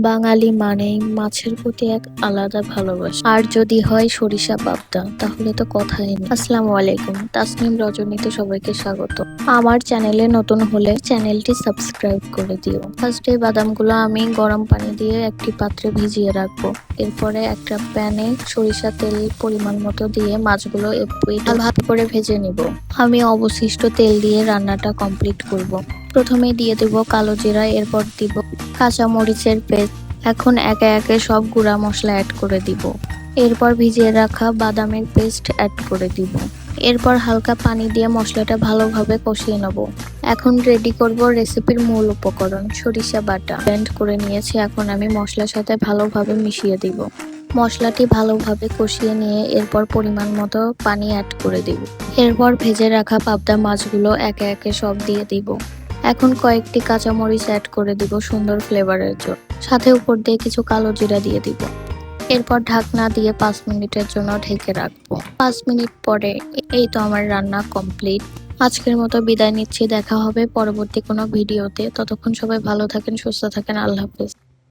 বাঙালি মানেই মাছের প্রতি এক আলাদা ভালোবাসা, আর যদি হয় সরিষা পাবদা তাহলে তো কথাই নেই। আসসালামু আলাইকুম, তাসনিম রজনীতে সবাইকে স্বাগত। আমার চ্যানেলে নতুন হলে চ্যানেলটি সাবস্ক্রাইব করে দিও। ফার্স্টে বাদামগুলো আমি গরম পানি দিয়ে একটি পাত্রে ভিজিয়ে রাখবো। এরপরে একটা প্যানে সরিষা তেল পরিমাণ মতো দিয়ে মাছগুলো একটু ভালো করে ভেজে নিব। আমি অবশিষ্ট তেল দিয়ে রান্নাটা কমপ্লিট করব। প্রথমে দিয়ে দেব কালো জিরা, এরপর দিব কাঁচা মরিচের পেস্ট। এখন একে একে সব গুঁড়া মশলা অ্যাড করে দিব। এরপর ভিজিয়ে রাখা বাদামের পেস্ট অ্যাড করে দিব। এরপর হালকা পানি দিয়ে মশলাটা ভালোভাবে কষিয়ে নেব। এখন রেডি করব রেসিপির মূল উপকরণ, সরিষা বাটা। ব্লেন্ড করে নিয়েছি, এখন আমি মশলার সাথে ভালোভাবে মিশিয়ে দিব। মশলাটি ভালোভাবে কষিয়ে নিয়ে এরপর পরিমাণ মতো পানি অ্যাড করে দিব। এরপর ভেজে রাখা পাবদা মাছগুলো একে একে সব দিয়ে দিব। এখন কয়েকটি কাঁচামরিচ অ্যাড করে দিব সুন্দর ফ্লেভারের জন্য, সাথে উপর দিয়ে কিছু কালো জিরা দিয়ে দিব। এরপর ঢাকনা দিয়ে 5 মিনিটের জন্য ঢেকে রাখবো। 5 মিনিট পরে এই তো আমার রান্না কমপ্লিট। আজকের মতো বিদায় নিচ্ছি, দেখা হবে পরবর্তী কোনো ভিডিওতে। ততক্ষণ সবাই ভালো থাকেন, সুস্থ থাকেন, আল্লাহ হাফেজ।